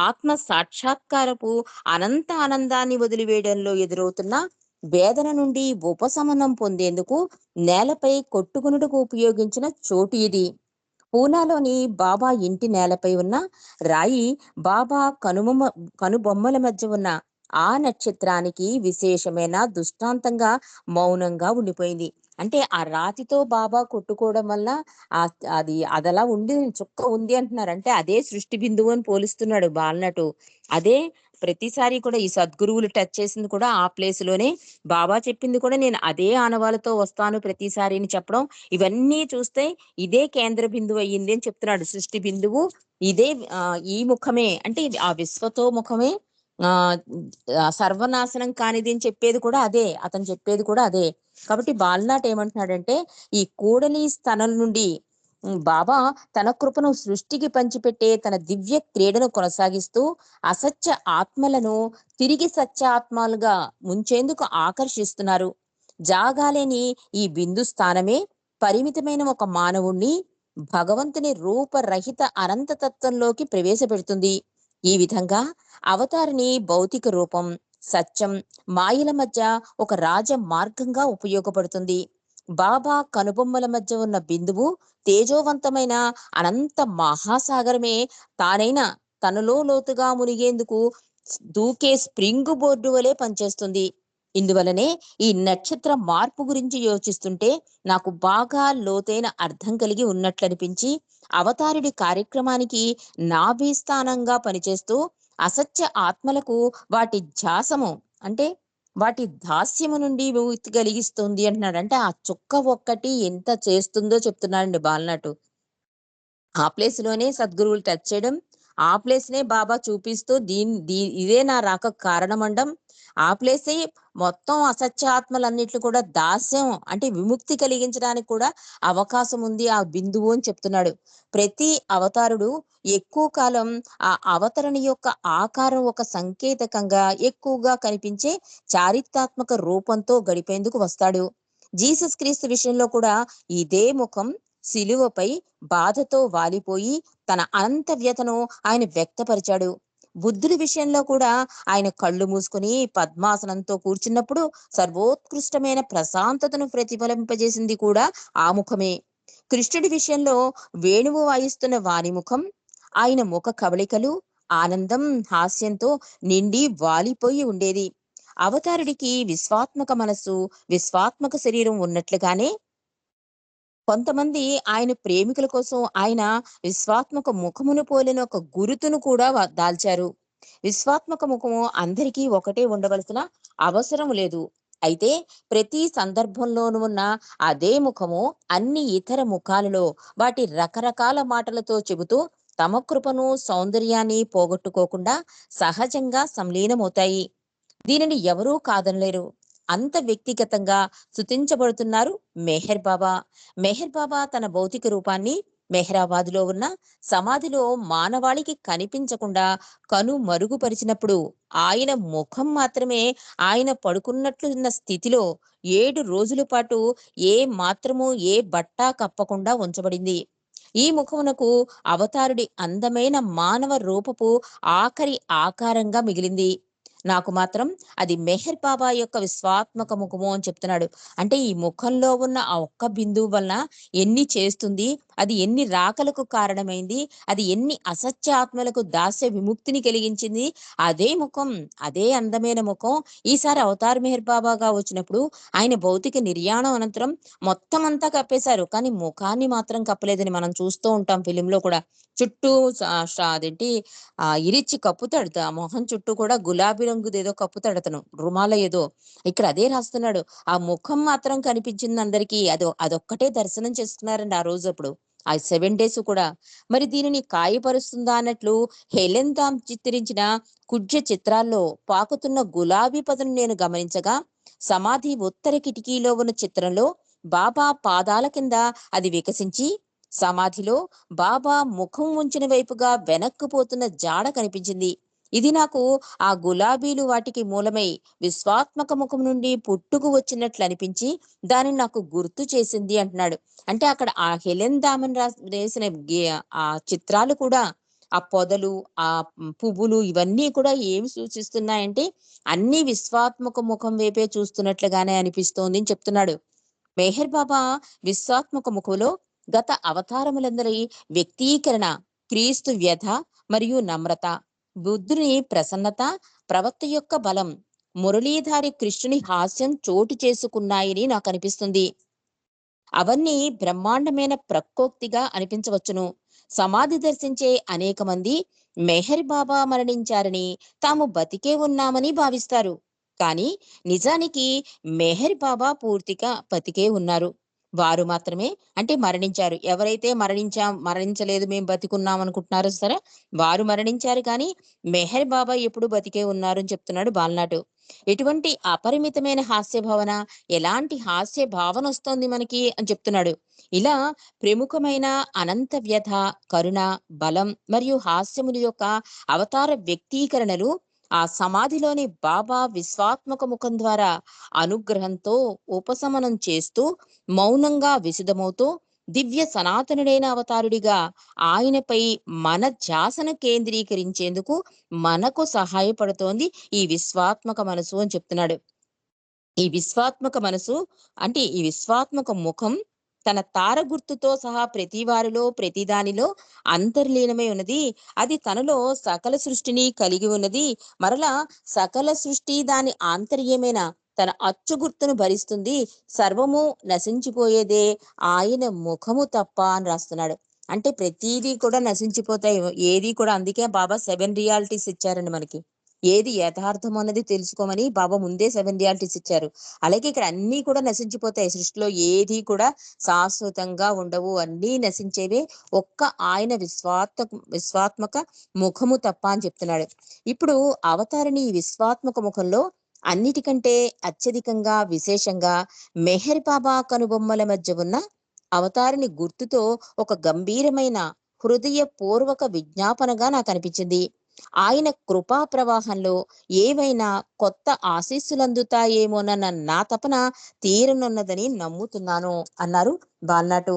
ఆత్మ సాక్షాత్కారపు అనంత ఆనందాన్ని వదిలివేయడంలో ఎదురవుతున్న వేదన నుండి ఉపశమనం పొందేందుకు నేలపై కొట్టుకొనుటకు ఉపయోగించిన చోటు ఇది. పూనాలోని బాబా ఇంటి నేలపై ఉన్న రాయి బాబా కనుబొమ్మల మధ్య ఉన్న ఆ నక్షత్రానికి విశేషమైన దృష్టాంతంగా మౌనంగా ఉండిపోయింది. అంటే ఆ రాతితో బాబా కొట్టుకోవడం వల్ల ఆ అదలా ఉంది, చుక్క ఉంది అంటున్నారు. అంటే అదే సృష్టి బిందువు అని పోలుస్తున్నాడు బాలనటు. అదే ప్రతిసారి కూడా ఈ సద్గురువులు టచ్ చేసింది కూడా ఆ ప్లేస్ లోనే, బాబా చెప్పింది కూడా నేను అదే ఆనవాలతో వస్తాను ప్రతిసారి అని చెప్పడం, ఇవన్నీ చూస్తే ఇదే కేంద్ర బిందువు అయ్యింది అని చెప్తున్నాడు. సృష్టి బిందువు ఇదే, ఈ ముఖమే అంటే ఇది ఆ విశ్వతో ముఖమే, ఆ సర్వనాశనం కానిది అని చెప్పేది కూడా అదే. అతను చెప్పేది కూడా అదే. కాబట్టి బాలనాట్ ఏమంటున్నాడంటే, ఈ కూడలి స్థనం నుండి బాబా తన కృపను సృష్టికి పంచిపెట్టే తన దివ్య క్రీడను కొనసాగిస్తూ అసత్య ఆత్మలను తిరిగి సత్య ఆత్మలుగా ముంచేందుకు ఆకర్షిస్తున్నారు. జాగాలేని ఈ బిందు స్థానమే పరిమితమైన ఒక మానవుణ్ణి భగవంతుని రూపరహిత అనంతతత్వంలోకి ప్రవేశపెడుతుంది. ఈ విధంగా అవతారిని భౌతిక రూపం, సత్యం, మాయల మధ్య ఒక రాజ మార్గంగా ఉపయోగపడుతుంది. బాబా కనుబొమ్మల మధ్య ఉన్న బిందువు తేజోవంతమైన అనంత మహాసాగరమే తానైన తనలో లోతుగా మునిగేందుకు దూకే స్ప్రింగ్ బోర్డు వలె పనిచేస్తుంది. ఇందువలనే ఈ నక్షత్ర మార్పు గురించి యోచిస్తుంటే నాకు బాగా లోతైన అర్థం కలిగి ఉన్నట్లనిపించి, అవతారుడి కార్యక్రమానికి నాభి స్థానంగా పనిచేస్తూ అసత్య ఆత్మలకు వాటి ధ్యాసము, అంటే వాటి దాస్యము నుండి విముక్తి కలిగిస్తుంది అంటున్నాడు. అంటే ఆ చుక్క ఒక్కటి ఎంత చేస్తుందో చెప్తున్నాడండి బాలనాటు. ఆ ప్లేస్ లోనే సద్గురువులు టచ్ చేయడం, ఆ ప్లేస్‌నే బాబా చూపిస్తూ ఇదే నా రాకకు కారణమండం, ఆ ప్లేసే మొత్తం అసత్య ఆత్మలన్నిట్లు కూడా దాస్యం అంటే విముక్తి కలిగించడానికి కూడా అవకాశం ఉంది ఆ బిందువు అని చెప్తున్నాడు. ప్రతి అవతారుడు ఎక్కువ కాలం ఆ అవతరణ యొక్క ఆకారం ఒక సంకేతకంగా ఎక్కువగా కనిపించే చారిత్రాత్మక రూపంతో గడిపేందుకు వస్తాడు. జీసస్ క్రీస్తు విషయంలో కూడా ఇదే ముఖం శిలువపై బాధతో వాలిపోయి తన అనంత వ్యతను ఆయన వ్యక్తపరిచాడు. బుద్ధుడి విషయంలో కూడా ఆయన కళ్ళు మూసుకుని పద్మాసనంతో కూర్చున్నప్పుడు సర్వోత్కృష్టమైన ప్రశాంతతను ప్రతిఫలింపజేసింది కూడా ఆ ముఖమే. కృష్ణుడి విషయంలో వేణువు వాయిస్తున్న వాని ముఖం, ఆయన ముఖ కవళికలు ఆనందం, హాస్యంతో నిండి వాలిపోయి ఉండేది. అవతారుడికి విశ్వాత్మక మనస్సు, విశ్వాత్మక శరీరం ఉన్నట్లుగానే కొంతమంది ఆయన ప్రేమికుల కోసం ఆయన విశ్వాత్మక ముఖమును పోలిన ఒక గురుతును కూడా దాల్చారు. విశ్వాత్మక ముఖము అందరికీ ఒకటే ఉండవలసిన అవసరం లేదు. అయితే ప్రతి సందర్భంలోనూ ఉన్న అదే ముఖము అన్ని ఇతర ముఖాలలో వాటి రకరకాల మాటలతో చెబుతూ తమ కృపను, సౌందర్యాన్ని పోగొట్టుకోకుండా సహజంగా సంలీనమవుతాయి. దీనిని ఎవరూ కాదనలేరు. అంత వ్యక్తిగతంగా స్తుతించబడుతున్నారు మెహర్ బాబా. మెహర్ బాబా తన భౌతిక రూపాన్ని మెహరాబాద్‌లో ఉన్న సమాధిలో మానవాళికి కనిపించకుండా కనుమరుగుపరిచినప్పుడు, ఆయన ముఖం మాత్రమే ఆయన పడుకున్నట్లున్న స్థితిలో 7 రోజుల పాటు ఏ మాత్రము ఏ బట్ట కప్పకుండా ఉంచబడింది. ఈ ముఖమునకు అవతారుడి అందమైన మానవ రూపపు ఆఖరి ఆకారంగా మిగిలింది. నాకు మాత్రం అది మెహర్ బాబా యొక్క విశ్వాత్మక ముఖము అని చెప్తున్నాడు. అంటే ఈ ముఖంలో ఉన్న ఆ ఒక్క బిందువు వలన ఎన్ని చేస్తుంది, అది ఎన్ని రాకలకు కారణమైంది, అది ఎన్ని అసత్య ఆత్మలకు దాస్య విముక్తిని కలిగించింది. అదే ముఖం, అదే అందమైన ముఖం ఈసారి అవతార్ మెహర్ బాబాగా వచ్చినప్పుడు ఆయన భౌతిక నిర్యాణం అనంతరం మొత్తం అంతా కప్పేశారు. కానీ ముఖాన్ని మాత్రం కప్పలేదని మనం చూస్తూ ఉంటాం ఫిలింలో కూడా. చుట్టూ అదేంటి ఇరిచ్చి కప్పుతాడు. ఆ మొహం చుట్టూ కూడా గులాబీ రంగుదేదో కప్పుతాడతను. రుమాలో ఏదో. ఇక్కడ అదే రాస్తున్నాడు. ఆ ముఖం మాత్రం కనిపించింది అందరికీ. అదొక్కటే దర్శనం చేసుకున్నారండి ఆ రోజప్పుడు. ఆ 7 డేస్ కూడా. మరి దీనిని కాయపరుస్తుందా అన్నట్లు హెలెన్ తామ్ చిత్రించిన కుడ్య చిత్రాల్లో పాకుతున్న గులాబీ పదను నేను గమనించగా, సమాధి ఉత్తర కిటికీలో ఉన్న చిత్రంలో బాబా పాదాల కింద అది వికసించి, సమాధిలో బాబా ముఖం ఉంచిన వైపుగా వెనక్కు పోతున్న జాడ కనిపించింది. ఇది నాకు ఆ గులాబీలు వాటికి మూలమై విశ్వాత్మక ముఖం నుండి పుట్టుకు వచ్చినట్లు అనిపించి దానిని నాకు గుర్తు చేసింది అంటున్నాడు. అంటే అక్కడ ఆ హెలెన్ దామన్ వేసిన ఆ చిత్రాలు కూడా, ఆ పొదలు, ఆ పువ్వులు ఇవన్నీ కూడా ఏమి సూచిస్తున్నాయంటే అన్ని విశ్వాత్మక ముఖం వైపే చూస్తున్నట్లుగానే అనిపిస్తోంది అని చెప్తున్నాడు. మెహర్ బాబా విశ్వాత్మక ముఖంలో గత అవతారములందరి వ్యక్తీకరణ, క్రీస్తు వ్యధ మరియు నమ్రత, బుద్ధుని ప్రసన్నత, ప్రవక్త యొక్క బలం, మురళీధారి కృష్ణుని హాస్యం చోటు చేసుకున్నాయని నాకు అనిపిస్తుంది. అవన్నీ బ్రహ్మాండమైన ప్రకోక్తిగా అనిపించవచ్చును. సమాధి దర్శించే అనేక మంది మెహర్ బాబా మరణించారని, తాము బతికే ఉన్నామని భావిస్తారు. కానీ నిజానికి మెహర్ బాబా పూర్తిగా బతికే ఉన్నారు. వారు మాత్రమే అంటే మరణించారు. ఎవరైతే మరణించలేదు, మేము బతికున్నాం అనుకుంటున్నారో సరే, వారు మరణించారు కానీ మెహర్ బాబా ఎప్పుడు బతికే ఉన్నారు అని చెప్తున్నాడు బాల్నాటు. ఎటువంటి అపరిమితమైన హాస్య భావన, ఎలాంటి హాస్య భావన వస్తోంది మనకి అని చెప్తున్నాడు. ఇలా ప్రముఖమైన అనంత వ్యధ, కరుణ, బలం మరియు హాస్యముల యొక్క అవతార వ్యక్తీకరణలు ఆ సమాధిలోని బాబా విశ్వాత్మక ముఖం ద్వారా అనుగ్రహంతో ఉపశమనం చేస్తూ, మౌనంగా విశదమవుతూ, దివ్య సనాతనుడైన అవతారుడిగా ఆయనపై మన ధ్యాసను కేంద్రీకరించేందుకు మనకు సహాయపడుతోంది ఈ విశ్వాత్మక మనసు అని చెప్తున్నాడు. ఈ విశ్వాత్మక మనసు అంటే ఈ విశ్వాత్మక ముఖం తన తార గుర్తుతో సహా ప్రతి వారిలో ప్రతి దానిలో అంతర్లీనమై ఉన్నది. అది తనలో సకల సృష్టిని కలిగి ఉన్నది. మరలా సకల సృష్టి దాని ఆంతర్యమైన తన అచ్చు గుర్తును భరిస్తుంది. సర్వము నశించిపోయేదే ఆయన ముఖము తప్ప అని రాస్తున్నాడు. అంటే ప్రతీదీ కూడా నశించిపోతాయి. ఏది కూడా అందుకే బాబా 7 రియాలిటీస్ ఇచ్చారండి మనకి. ఏది యథార్థం అన్నది తెలుసుకోమని బాబా ముందే 7 రియాలిటీస్ ఇచ్చారు. అలాగే ఇక్కడ అన్నీ కూడా నశించిపోతాయి. సృష్టిలో ఏది కూడా శాశ్వతంగా ఉండవు. అన్నీ నశించేవే. ఒక్క ఆయన విశ్వాత్మక ముఖము తప్ప అని చెప్తున్నాడు. ఇప్పుడు అవతారిణి ఈ విశ్వాత్మక ముఖంలో అన్నిటికంటే అత్యధికంగా విశేషంగా మెహర్ బాబా కనుబొమ్మల మధ్య ఉన్న అవతారిని గుర్తుతో ఒక గంభీరమైన హృదయపూర్వక విజ్ఞాపనగా నాకు అనిపించింది. ఆయన కృపా ప్రవాహంలో ఏవైనా కొత్త ఆశీస్సులందుతాయేమోనన్న నా తపన తీరనున్నదని నమ్ముతున్నాను అన్నారు బాల్నాటు.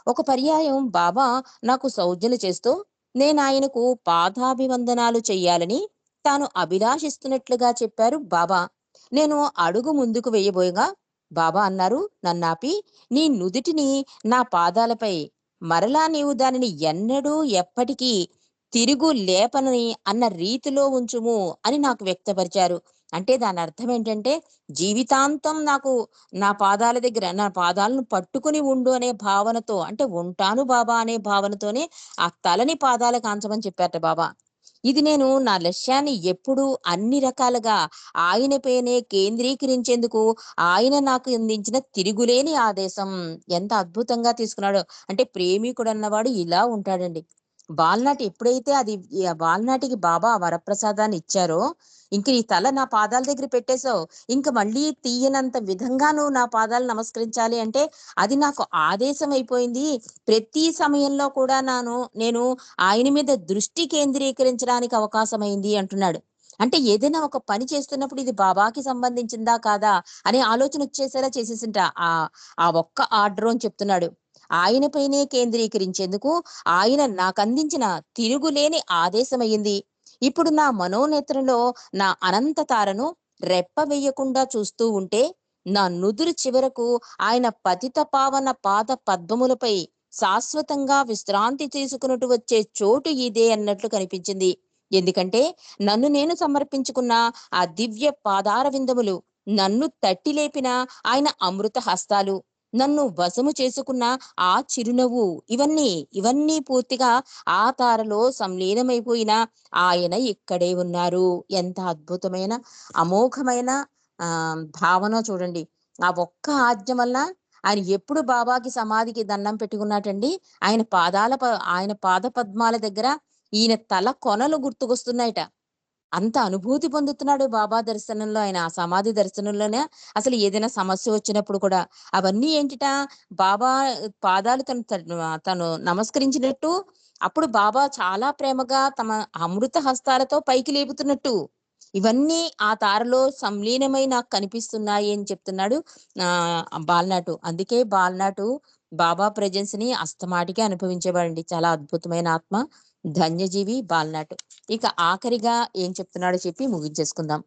ఒక పర్యాయం బాబా నాకు సౌజ్ఞలు చేస్తూ నేనాయనకు పాదాభివందనాలు చెయ్యాలని తాను అభిలాషిస్తున్నట్లుగా చెప్పారు బాబా. నేను అడుగు ముందుకు వేయబోయగా బాబా అన్నారు నన్నాపి, నీ నుదిటిని నా పాదాలపై, మరలా నీవు దానిని ఎన్నడూ ఎప్పటికీ తిరుగు లేపనని అన్న రీతిలో ఉంచుము అని నాకు వ్యక్తపరిచారు. అంటే దాని అర్థం ఏంటంటే జీవితాంతం నాకు నా పాదాల దగ్గర నా పాదాలను పట్టుకుని ఉండు అనే భావనతో, అంటే ఉంటాను బాబా అనే భావనతోనే ఆ తలని పాదాలకు ఆంచమని చెప్పారట బాబా. ఇది నేను నా లక్ష్యాన్ని ఎప్పుడూ అన్ని రకాలుగా ఆయనపైనే కేంద్రీకరించేందుకు ఆయన నాకు అందించిన తిరుగులేని ఆదేశం. ఎంత అద్భుతంగా తీసుకున్నాడో. అంటే ప్రేమికుడు అన్నవాడు ఇలా ఉంటాడండి. బాలనాటి ఎప్పుడైతే అది బాలనాటికి బాబా వరప్రసాదాన్ని ఇచ్చారో, ఇంక నీ తల నా పాదాల దగ్గర పెట్టేసావు. ఇంక మళ్ళీ తీయనంత విధంగా నువ్వు నా పాదాలు నమస్కరించాలి అంటే, అది నాకు ఆదేశం అయిపోయింది. ప్రతి సమయంలో కూడా నేను ఆయన మీద దృష్టి కేంద్రీకరించడానికి అవకాశమైంది అంటున్నాడు. అంటే ఏదైనా ఒక పని చేస్తున్నప్పుడు ఇది బాబాకి సంబంధించిందా కాదా అనే ఆలోచన వచ్చేసేలా చేసేసింట. ఆ ఒక్క ఆర్డరు అని చెప్తున్నాడు. ఆయన పైనే కేంద్రీకరించేందుకు ఆయన నాకందించిన తిరుగులేని ఆదేశమయ్యింది. ఇప్పుడు నా మనోనేత్రంలో నా అనంత తారను రెప్ప వేయకుండా చూస్తూ ఉంటే, నా నుదురు చివరకు ఆయన పతిత పావన పాద పద్మములపై శాశ్వతంగా విశ్రాంతి తీసుకున్నట్టు వచ్చే చోటు ఇదే అన్నట్లు కనిపించింది. ఎందుకంటే నన్ను నేను సమర్పించుకున్న ఆ దివ్య పాదార విందములు, నన్ను తట్టి లేపిన ఆయన అమృత హస్తాలు, నన్ను వశము చేసుకున్న ఆ చిరునవ్వు, ఇవన్నీ పూర్తిగా ఆ తారలో సంలీనమైపోయిన ఆయన ఇక్కడే ఉన్నారు. ఎంత అద్భుతమైన, అమోఘమైన భావన చూడండి. ఆ ఒక్క ఆజ్ఞ వల్ల ఆయన ఎప్పుడు బాబాకి సమాధికి దండం పెట్టుకున్నాటండి, ఆయన పాద పద్మాల దగ్గర ఈయన తల కొనలు గుర్తుకొస్తున్నాయట. అంత అనుభూతి పొందుతున్నాడు బాబా దర్శనంలో, ఆయన ఆ సమాధి దర్శనంలోనే. అసలు ఏదైనా సమస్య వచ్చినప్పుడు కూడా అవన్నీ ఏంటిట, బాబా పాదాలు తను నమస్కరించినట్టు, అప్పుడు బాబా చాలా ప్రేమగా తమ అమృత హస్తాలతో పైకి లేపుతున్నట్టు, ఇవన్నీ ఆ తారలో సంలీనమై నాకు కనిపిస్తున్నాయి అని చెప్తున్నాడు బాల్నాటు. అందుకే బాల్నాటు బాబా ప్రెజెన్స్ ని అస్తమాటికే అనుభవించేవాడండి. చాలా అద్భుతమైన ఆత్మ, ధన్యజీవి బాల్నాటు. ఇక ఆఖరిగా ఏం చెప్తున్నాడో చెప్పి ముగించేసుకుందాం.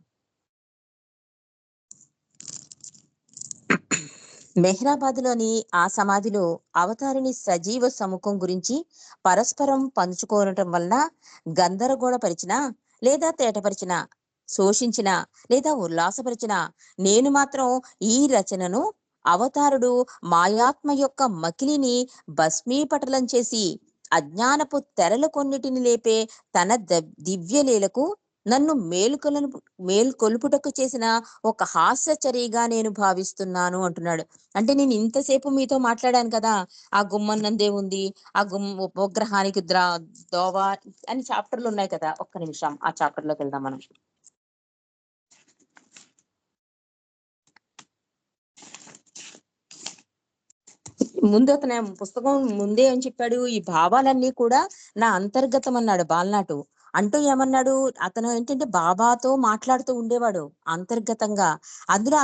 మెహ్రాబాద్‌లోని ఆ సమాధిలో అవతారిణి సజీవ సముఖం గురించి పరస్పరం పంచుకోవటం వలన గందరగోళపరిచినా, లేదా తేటపరిచినా, శోషించినా, లేదా ఉల్లాసపరిచినా, నేను మాత్రం ఈ రచనను అవతారుడు మాయాత్మ యొక్క మకిలిని భస్మీపటలం చేసి అజ్ఞానపు తెరలు కొన్నిటిని లేపే తన దివ్యలీలకు నన్ను మేల్కొలుపుటకు చేసిన ఒక హాస్యచర్యగా నేను భావిస్తున్నాను అంటున్నాడు. అంటే నేను ఇంతసేపు మీతో మాట్లాడాను కదా, ఆ గుమ్మన్నందే ఉంది, ఆ ఉపగ్రహానికి దోవ అని చాప్టర్లు ఉన్నాయి కదా. ఒక్క నిమిషం ఆ చాప్టర్ లోకి వెళ్దాం మనం. ముందు అతను పుస్తకం ముందే ఏం చెప్పాడు, ఈ భావాలన్నీ కూడా నా అంతర్గతం అన్నాడు బాలనాటు. అంటూ ఏమన్నాడు, అతను ఏంటంటే బాబాతో మాట్లాడుతూ ఉండేవాడు అంతర్గతంగా. అందులో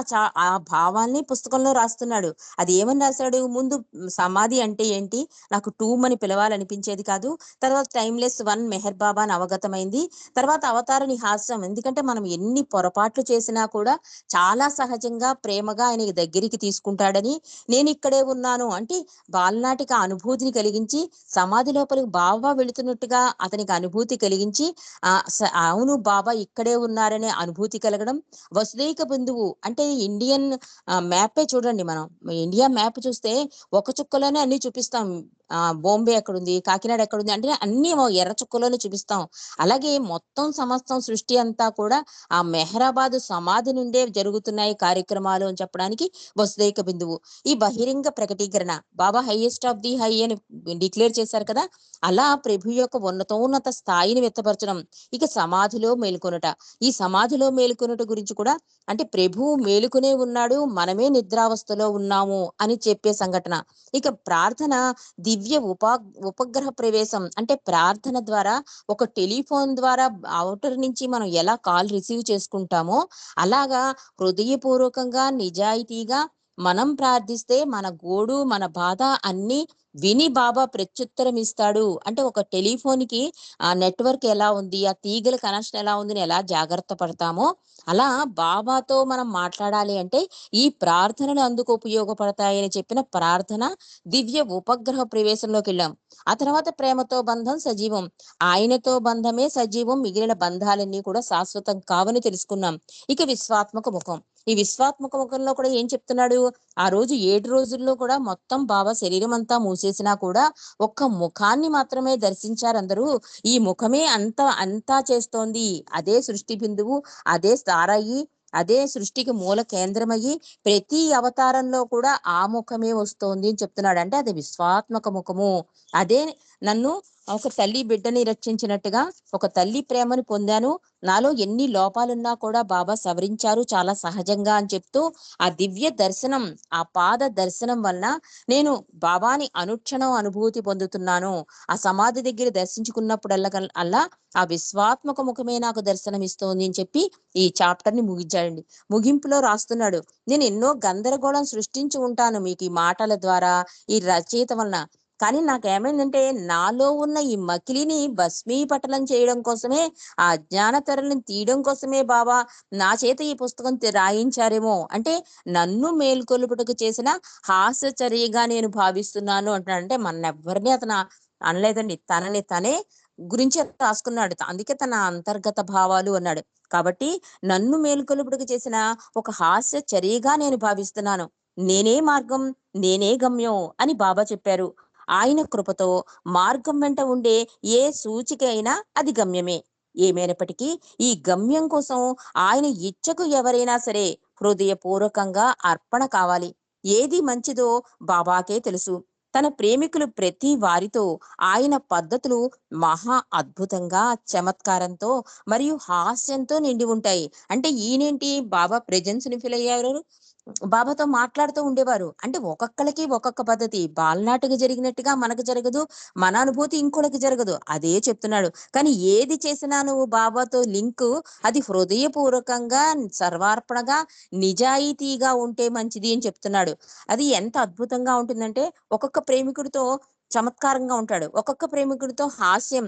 ఆ భావాల్ని పుస్తకంలో రాస్తున్నాడు. అది ఏమని రాశాడు, ముందు సమాధి అంటే ఏంటి, నాకు టూమ్ అని పిలవాలనిపించేది కాదు. తర్వాత టైమ్లెస్ వన్ మెహర్ బాబా అని అవగతమైంది. తర్వాత అవతార హాస్యం, ఎందుకంటే మనం ఎన్ని పొరపాట్లు చేసినా కూడా చాలా సహజంగా ప్రేమగా ఆయన దగ్గరికి తీసుకుంటాడని, నేను ఇక్కడే ఉన్నాను అంటే బాలనాటికి ఆ అనుభూతిని కలిగించి, సమాధి లోపలికి బాబా వెళుతున్నట్టుగా అతనికి అనుభూతి కలిగించి, అవును బాబా ఇక్కడే ఉన్నారనే అనుభూతి కలగడం. వసుదైక బిందువు అంటే ఇండియన్ మ్యాపే చూడండి, మనం ఇండియా మ్యాప్ చూస్తే ఒక చుక్కలోనే అన్ని చూపిస్తాం. బాంబే ఎక్కడుంది, కాకినాడ ఎక్కడుంది అంటే అన్ని ఎర్ర చుక్కలోనే చూపిస్తాం. అలాగే మొత్తం సమస్తం సృష్టి అంతా కూడా ఆ మెహరాబాద్ సమాధి నుండే జరుగుతున్నాయి కార్యక్రమాలు అని చెప్పడానికి వసుదైక బిందువు. ఈ బహిరంగ ప్రకటీకరణ, బాబా హైయెస్ట్ ఆఫ్ ది హై అని డిక్లేర్ చేశారు కదా, అలా ప్రభు యొక్క ఉన్నతోన్నత స్థాయిని వ్యక్తపరచడం. ఇక సమాధిలో మేల్కొనుట, ఈ సమాధిలో మేల్కొనుట గురించి కూడా, అంటే ప్రభువు మేలుకునే ఉన్నాడు, మనమే నిద్రావస్థలో ఉన్నాము అని చెప్పే సంఘటన. ఇక ప్రార్థన దివ్య ఉపగ్రహ ప్రవేశం, అంటే ప్రార్థన ద్వారా ఒక టెలిఫోన్ ద్వారా అవుటర్ నుంచి మనం ఎలా కాల్ రిసీవ్ చేసుకుంటామో అలాగా హృదయపూర్వకంగా నిజాయితీగా మనం ప్రార్థిస్తే మన గోడు మన బాధ అన్ని విని బాబా ప్రత్యుత్తరం ఇస్తాడు. అంటే ఒక టెలిఫోన్ కి ఆ నెట్వర్క్ ఎలా ఉంది, ఆ తీగల కనెక్షన్ ఎలా ఉంది, ఎలా జాగ్రత్త పడతామో అలా బాబాతో మనం మాట్లాడాలి అంటే ఈ ప్రార్థనలు అందుకు ఉపయోగపడతాయని చెప్పిన ప్రార్థన దివ్య ఉపగ్రహ ప్రవేశంలోకి వెళ్ళాం. ఆ తర్వాత ప్రేమతో బంధం సజీవం, ఆయనతో బంధమే సజీవం, మిగిలిన బంధాలన్నీ కూడా శాశ్వతం కావని తెలుసుకున్నాం. ఇక విశ్వాత్మక ముఖం, ఈ విశ్వాత్మక ముఖంలో కూడా ఏం చెప్తున్నాడు, ఆ రోజు 7 రోజుల్లో కూడా మొత్తం బాబా శరీరం అంతా మూసేసినా కూడా ఒక్క ముఖాన్ని మాత్రమే దర్శించారు అందరూ. ఈ ముఖమే అంతా చేస్తోంది, అదే సృష్టి బిందువు, అదే తారయి, అదే సృష్టికి మూల కేంద్రమయ్యి ప్రతి అవతారంలో కూడా ఆ ముఖమే వస్తోంది అని చెప్తున్నాడు. అంటే అది విశ్వాత్మక ముఖము, అదే నన్ను ఒక తల్లి బిడ్డని రక్షించినట్టుగా ఒక తల్లి ప్రేమను పొందాను. నాలో ఎన్ని లోపాలున్నా కూడా బాబా సవరించారు చాలా సహజంగా అని చెప్తూ, ఆ దివ్య దర్శనం, ఆ పాద దర్శనం వలన నేను బాబాని అనుక్షణం అనుభూతి పొందుతున్నాను. ఆ సమాధి దగ్గర దర్శించుకున్నప్పుడల్లా ఆ విశ్వాత్మక ముఖమే నాకు దర్శనమిస్తోంది అని చెప్పి ఈ చాప్టర్‌ని ముగించాడండి. ముగింపులో రాస్తున్నాడు, నేను ఎన్నో గందరగోళం సృష్టించి ఉంటాను మీకు ఈ మాటల ద్వారా, ఈ రచయిత వలన. కానీ నాకేమైందంటే నాలో ఉన్న ఈ మకిలిని భస్మీపటలం చేయడం కోసమే, ఆ అజ్ఞాన తెరలను తీయడం కోసమే బాబా నా చేత ఈ పుస్తకం రాయించారేమో! అంటే నన్ను మేల్కొలుపుటకు చేసిన హాస్యచర్యగా నేను భావిస్తున్నాను అంటున్నాడు. అంటే మననెవ్వరిని అతను అనలేదండి. తనని తనే గురించే రాసుకున్నాడు. అందుకే తన అంతర్గత భావాలు అన్నాడు. కాబట్టి నన్ను మేల్కొలుపుటకు చేసిన ఒక హాస్య చర్యగా నేను భావిస్తున్నాను. నేనే మార్గం, నేనే గమ్యం అని బాబా చెప్పారు. ఆయన కృపతో మార్గం వెంట ఉండే ఏ సూచిక అయినా అది గమ్యమే. ఏమైనప్పటికీ ఈ గమ్యం కోసం ఆయన ఇచ్చకు ఎవరైనా సరే హృదయపూర్వకంగా అర్పణ కావాలి. ఏది మంచిదో బాబాకే తెలుసు. తన ప్రేమికులు ప్రతి వారితో ఆయన పద్ధతులు మహా అద్భుతంగా, చమత్కారంతో మరియు హాస్యంతో నిండి ఉంటాయి. అంటే ఈయనేంటి బాబా ప్రెజెన్స్‌ని ఫీల్ అయ్యారు. బాబాతో మాట్లాడుతూ ఉండేవారు. అంటే ఒక్కొక్కళ్ళకి ఒక్కొక్క పద్ధతి. బాలనాటికి జరిగినట్టుగా మనకు జరగదు. మన అనుభూతి ఇంకోళ్ళకి జరగదు. అదే చెప్తున్నాడు. కానీ ఏది చేసినా నువ్వు బాబాతో లింకు అది హృదయపూర్వకంగా, సర్వార్పణగా, నిజాయితీగా ఉంటే మంచిది అని చెప్తున్నాడు. అది ఎంత అద్భుతంగా ఉంటుందంటే ఒక్కొక్క ప్రేమికుడితో చమత్కారంగా ఉంటాడు. ఒక్కొక్క ప్రేమికుడితో హాస్యం,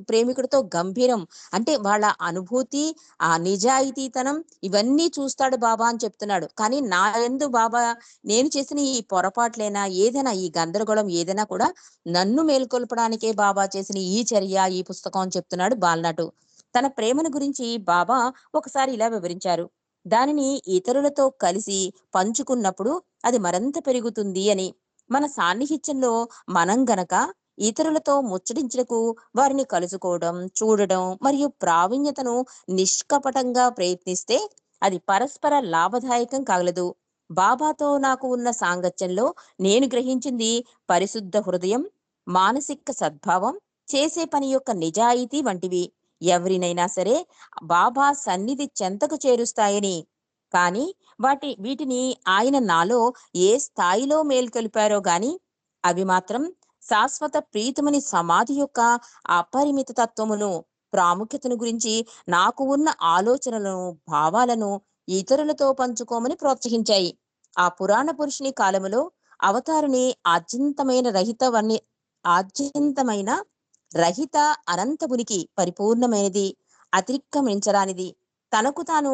ప్రేమికుడితో గంభీరం. అంటే వాళ్ళ అనుభూతి, ఆ నిజాయితీతనం ఇవన్నీ చూస్తాడు బాబా అని చెప్తున్నాడు. కానీ నా యందు బాబా నేను చేసిన ఈ పొరపాట్లైనా, ఏదైనా ఈ గందరగోళం ఏదైనా కూడా నన్ను మేల్కొల్పడానికే బాబా చేసిన ఈ చర్య, ఈ పుస్తకం అని చెప్తున్నాడు బాలనాటు. తన ప్రేమను గురించి బాబా ఒకసారి ఇలా వివరించారు. దానిని ఇతరులతో కలిసి పంచుకున్నప్పుడు అది మరింత పెరుగుతుంది అని. మన సాన్నిహిత్యంలో మనం గనక ఇతరులతో ముచ్చటించుటకు వారిని కలుసుకోవడం, చూడడం మరియు ప్రావీణ్యతను నిష్కపటంగా ప్రయత్నిస్తే అది పరస్పర లాభదాయకం కాగలదు. బాబాతో నాకు ఉన్న సాంగత్యంలో నేను గ్రహించింది పరిశుద్ధ హృదయం, మానసిక సద్భావం, చేసే పని యొక్క నిజాయితీ వంటివి ఎవరినైనా సరే బాబా సన్నిధి చెంతకు చేరుస్తాయని. కానీ వీటిని ఆయన నాలో ఏ స్థాయిలో మేల్కొలిపారో గాని అవి మాత్రం శాశ్వత ప్రీతమని సమాధి యొక్క అపరిమిత తత్వమును, ప్రాముఖ్యతను గురించి నాకు ఉన్న ఆలోచనలను, భావాలను ఇతరులతో పంచుకోమని ప్రోత్సహించాయి. ఆ పురాణ పురుషుని కాలములో అవతారిని ఆద్యంతమైన రహిత అనంత ఉనికి పరిపూర్ణమైనది, అతిక్రమించరానిది, తనకు తాను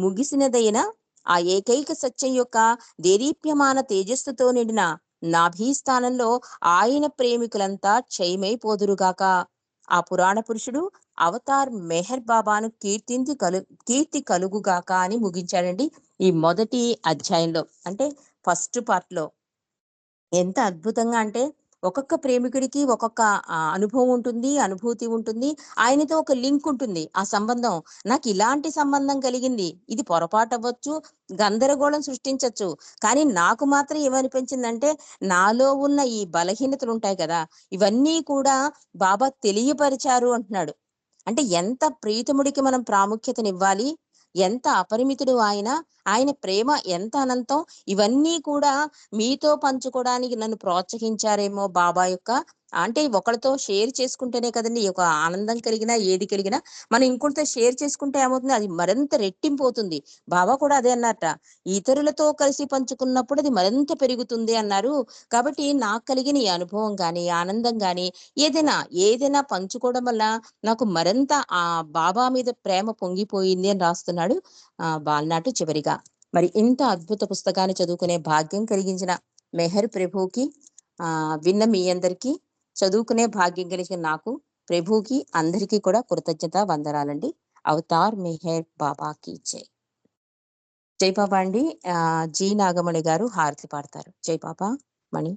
ముగిసినదైన ఆ ఏకైక సత్యం యొక్క దేదీప్యమాన తేజస్సుతో నిండిన నాభీస్థానంలో ఆయన ప్రేమికులంతా క్షయమైపోదురుగాక. ఆ పురాణ పురుషుడు అవతార్ మెహర్ బాబాను కీర్తి కలుగుగాక అని ముగించాడండి ఈ మొదటి అధ్యాయంలో. అంటే ఫస్ట్ పార్ట్ లో ఎంత అద్భుతంగా అంటే ఒక్కొక్క ప్రేమికుడికి ఒక్కొక్క అనుభవం ఉంటుంది, అనుభూతి ఉంటుంది. ఆయనతో ఒక లింక్ ఉంటుంది. ఆ సంబంధం నాకు ఇలాంటి సంబంధం కలిగింది. ఇది పొరపాటవ్వచ్చు, గందరగోళం సృష్టించొచ్చు. కానీ నాకు మాత్రం ఏమనిపించిందంటే నాలో ఉన్న ఈ బలహీనతలు ఉంటాయి కదా! ఇవన్నీ కూడా బాబా తెలియపరిచారు అంటున్నాడు. అంటే ఎంత ప్రీతముడికి మనం ప్రాముఖ్యతనివ్వాలి, ఎంత అపరిమితుడు ఆయన, ఆయన ప్రేమ ఎంత అనంతం, ఇవన్నీ కూడా మీతో పంచుకోవడానికి నన్ను ప్రోత్సహించారేమో బాబా యొక్క. అంటే ఒకళ్ళతో షేర్ చేసుకుంటేనే కదండీ ఒక ఆనందం కలిగినా, ఏది కలిగినా మనం ఇంకొకరితో షేర్ చేసుకుంటే ఏమవుతుంది, అది మరింత రెట్టింపు అవుతుంది. బాబా కూడా అదే అన్నారట. ఇతరులతో కలిసి పంచుకున్నప్పుడు అది మరింత పెరుగుతుంది అన్నారు. కాబట్టి నాకు కలిగిన ఈ అనుభవం గాని, ఆనందం గాని ఏదైనా పంచుకోవడం వల్ల నాకు మరింత ఆ బాబా మీద ప్రేమ పొంగిపోయింది అని రాస్తున్నాడు బాలనాటి చివరిగా. మరి ఇంత అద్భుత పుస్తకాన్ని చదువుకునే భాగ్యం కలిగించిన మెహర్ ప్రభుకి విన్న మీ అందరికీ, చదువుకునే భాగ్యం కలిగిన నాకు, ప్రభుకి అందరికీ కూడా కృతజ్ఞత వందనాలండి. అవతార్ మెహర్ బాబాకి జై. జై బాబా అండి. జీ నాగమణి గారు హారతి పాడతారు. జై బాబా. మణి.